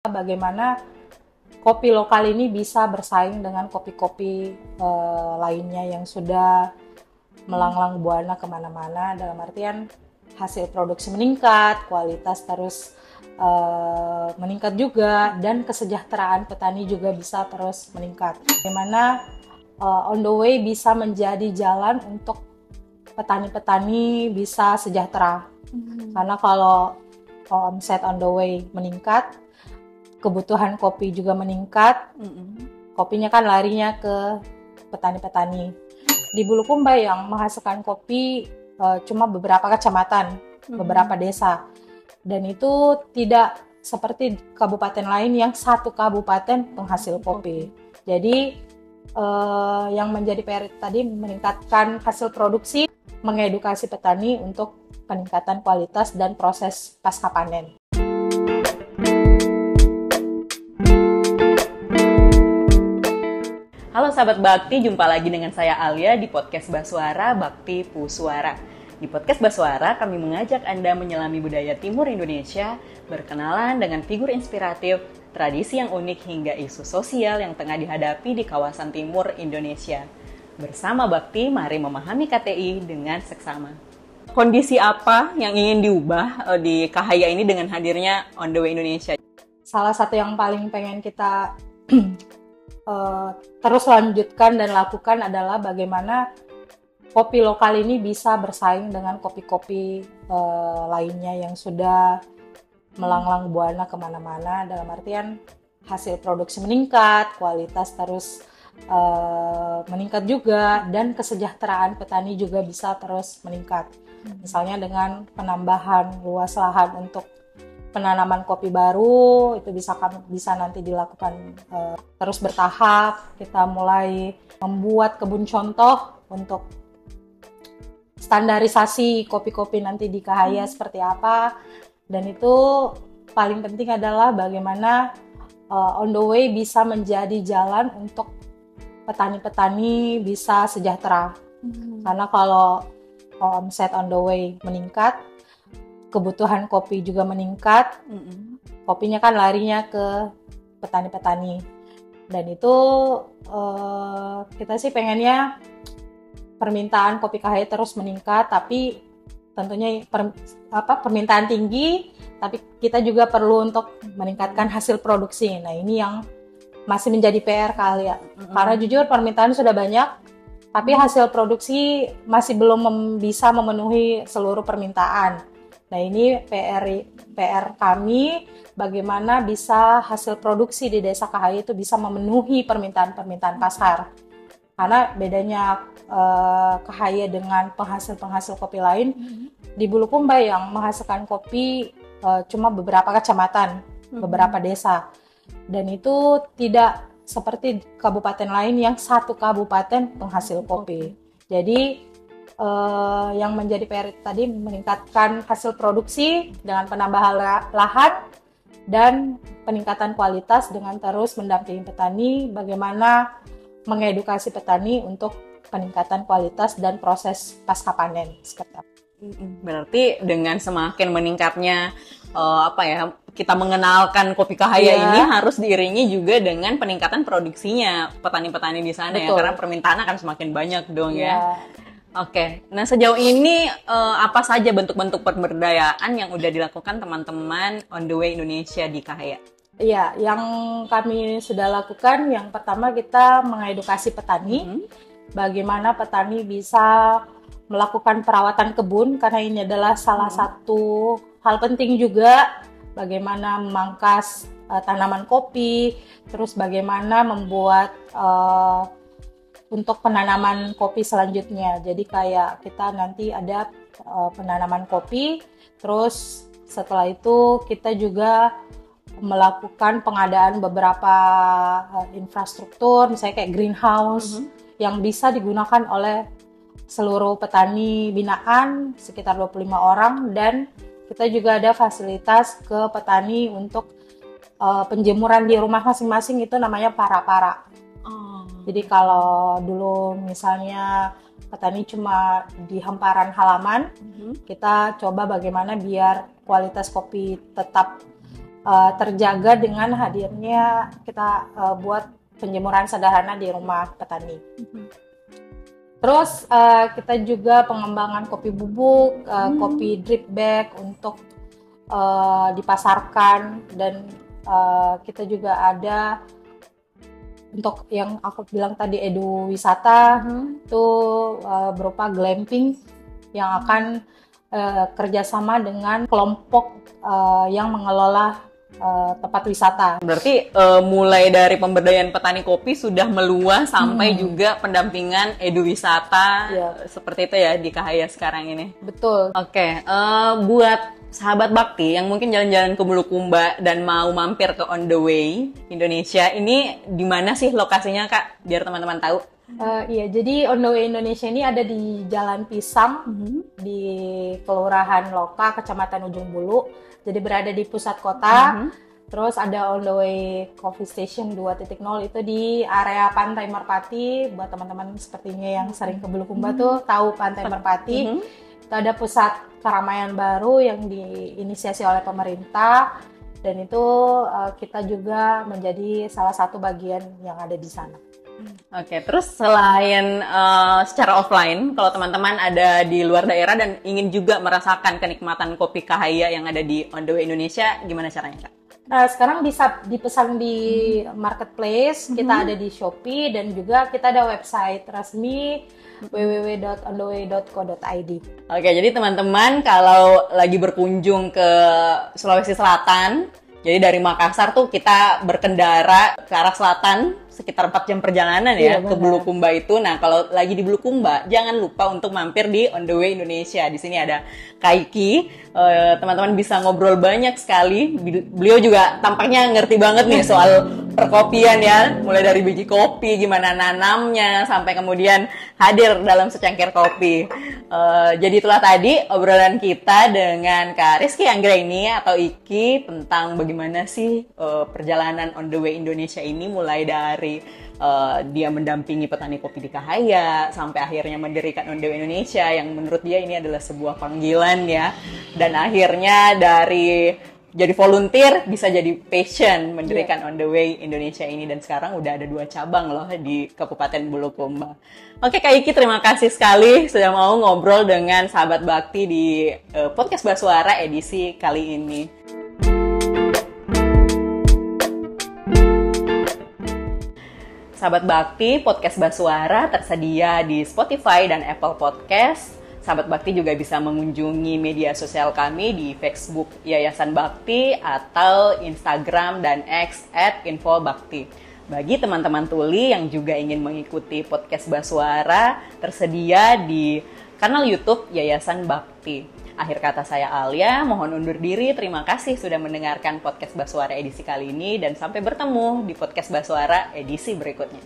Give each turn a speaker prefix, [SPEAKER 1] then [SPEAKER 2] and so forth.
[SPEAKER 1] Bagaimana kopi lokal ini bisa bersaing dengan kopi-kopi lainnya yang sudah melanglang buana kemana-mana, dalam artian hasil produksi meningkat, kualitas terus meningkat juga, dan kesejahteraan petani juga bisa terus meningkat. Bagaimana On the Way bisa menjadi jalan untuk petani-petani bisa sejahtera. Karena kalau omset On the Way meningkat, kebutuhan kopi juga meningkat, kopinya kan larinya ke petani-petani. Di Bulukumba yang menghasilkan kopi cuma beberapa kecamatan, beberapa desa. Dan itu tidak seperti kabupaten lain yang satu kabupaten penghasil kopi. Jadi yang menjadi PR tadi meningkatkan hasil produksi, mengedukasi petani untuk peningkatan kualitas dan proses pasca panen.
[SPEAKER 2] Halo sahabat Bakti, jumpa lagi dengan saya Alia di podcast Baswara Bakti Puswara. Di podcast Baswara, kami mengajak Anda menyelami budaya timur Indonesia, berkenalan dengan figur inspiratif, tradisi yang unik hingga isu sosial yang tengah dihadapi di kawasan timur Indonesia. Bersama Bakti, mari memahami KTI dengan seksama. Kondisi apa yang ingin diubah di Kahaya ini dengan hadirnya On the Way Indonesia?
[SPEAKER 1] Salah satu yang paling pengen kita terus lanjutkan dan lakukan adalah bagaimana kopi lokal ini bisa bersaing dengan kopi-kopi lainnya yang sudah melanglang buana kemana-mana, dalam artian hasil produksi meningkat, kualitas terus meningkat juga, dan kesejahteraan petani juga bisa terus meningkat. Misalnya dengan penambahan luas lahan untuk penanaman kopi baru, itu bisa nanti dilakukan terus bertahap. Kita mulai membuat kebun contoh untuk standarisasi kopi-kopi nanti di Kahaya seperti apa. Dan itu paling penting adalah bagaimana On the Way bisa menjadi jalan untuk petani-petani bisa sejahtera. Karena kalau omset On the Way meningkat, kebutuhan kopi juga meningkat, kopinya kan larinya ke petani-petani. Dan itu kita sih pengennya permintaan kopi Kahaya terus meningkat, tapi tentunya permintaan tinggi, tapi kita juga perlu untuk meningkatkan hasil produksi. Nah ini yang masih menjadi PR kali ya, karena jujur permintaan sudah banyak, tapi hasil produksi masih belum bisa memenuhi seluruh permintaan. Nah ini PR kami, bagaimana bisa hasil produksi di Desa Kahaya itu bisa memenuhi permintaan pasar. Karena bedanya Kahaya dengan penghasil kopi lain, di Bulukumba yang menghasilkan kopi cuma beberapa kecamatan, beberapa desa. Dan itu tidak seperti kabupaten lain yang satu kabupaten penghasil kopi. Jadi yang menjadi PR tadi meningkatkan hasil produksi dengan penambahan lahan dan peningkatan kualitas dengan terus mendampingi petani, bagaimana mengedukasi petani untuk peningkatan kualitas dan proses pasca panen.
[SPEAKER 2] Berarti dengan semakin meningkatnya kita mengenalkan kopi Kahaya ini harus diiringi juga dengan peningkatan produksinya petani-petani di sana. Betul. Ya, karena permintaan akan semakin banyak dong ya. Oke, nah sejauh ini apa saja bentuk-bentuk pemberdayaan yang udah dilakukan teman-teman On the Way Indonesia di Kahaya?
[SPEAKER 1] Iya, yang kami sudah lakukan, yang pertama kita mengedukasi petani, bagaimana petani bisa melakukan perawatan kebun, karena ini adalah salah satu hal penting juga, bagaimana memangkas tanaman kopi, terus bagaimana membuat untuk penanaman kopi selanjutnya. Jadi kayak kita nanti ada penanaman kopi, terus setelah itu kita juga melakukan pengadaan beberapa infrastruktur, misalnya kayak greenhouse, yang bisa digunakan oleh seluruh petani binaan, sekitar 25 orang, dan kita juga ada fasilitas ke petani untuk penjemuran di rumah masing-masing, itu namanya para-para. Jadi kalau dulu misalnya petani cuma di hamparan halaman, kita coba bagaimana biar kualitas kopi tetap terjaga dengan hadirnya kita buat penjemuran sederhana di rumah petani. Terus kita juga pengembangan kopi bubuk, kopi drip bag untuk dipasarkan, dan kita juga ada untuk yang aku bilang tadi edu wisata, itu berupa glamping yang akan kerjasama dengan kelompok yang mengelola tempat wisata.
[SPEAKER 2] Berarti mulai dari pemberdayaan petani kopi sudah meluas sampai juga pendampingan edu wisata, seperti itu ya di Kahaya sekarang ini.
[SPEAKER 1] Betul.
[SPEAKER 2] Oke, buat sahabat Bakti yang mungkin jalan-jalan ke Bulukumba dan mau mampir ke On The Way Indonesia, ini di mana sih lokasinya Kak? Biar teman-teman tahu.
[SPEAKER 1] Iya, jadi On The Way Indonesia ini ada di Jalan Pisang, di Kelurahan Loka, Kecamatan Ujung Bulu. Jadi berada di pusat kota. Terus ada On The Way Coffee Station 2.0 itu di area Pantai Merpati. Buat teman-teman sepertinya yang sering ke Bulukumba tuh tahu Pantai Merpati. Itu ada pusat keramaian baru yang diinisiasi oleh pemerintah, dan itu kita juga menjadi salah satu bagian yang ada di sana.
[SPEAKER 2] Oke, terus selain secara offline, kalau teman-teman ada di luar daerah dan ingin juga merasakan kenikmatan kopi Kahaya yang ada di On The Way Indonesia, gimana caranya Kak?
[SPEAKER 1] Nah, sekarang bisa dipesan di marketplace, kita ada di Shopee, dan juga kita ada website resmi www.ontheway.co.id.
[SPEAKER 2] Oke, jadi teman-teman kalau lagi berkunjung ke Sulawesi Selatan, jadi dari Makassar tuh kita berkendara ke arah selatan sekitar 4 jam perjalanan ya ke Bulukumba itu. Nah, kalau lagi di Bulukumba, jangan lupa untuk mampir di On The Way Indonesia. Di sini ada Kaiki, teman-teman bisa ngobrol banyak sekali. Beliau juga tampaknya ngerti banget nih soal perkopian ya, mulai dari biji kopi, gimana nanamnya, sampai kemudian hadir dalam secangkir kopi. Jadi itulah tadi obrolan kita dengan Kak Rizky Anggraini atau Iki tentang bagaimana sih perjalanan On The Way Indonesia ini, mulai dari dia mendampingi petani kopi di Kahaya sampai akhirnya mendirikan On The Way Indonesia yang menurut dia ini adalah sebuah panggilan ya, dan akhirnya dari jadi volunteer bisa jadi passion mendirikan On The Way Indonesia ini, dan sekarang udah ada 2 cabang loh di Kabupaten Bulukumba. Oke Kak Iki, terima kasih sekali sudah mau ngobrol dengan sahabat Bakti di podcast Basuara edisi kali ini. Sahabat Bakti, podcast Basuara tersedia di Spotify dan Apple Podcast. Sahabat Bakti juga bisa mengunjungi media sosial kami di Facebook Yayasan Bakti atau Instagram dan X @infobakti. Bagi teman-teman tuli yang juga ingin mengikuti podcast Basuara, tersedia di kanal YouTube Yayasan Bakti. Akhir kata saya Alia, mohon undur diri. Terima kasih sudah mendengarkan podcast Basuara edisi kali ini, dan sampai bertemu di podcast Basuara edisi berikutnya.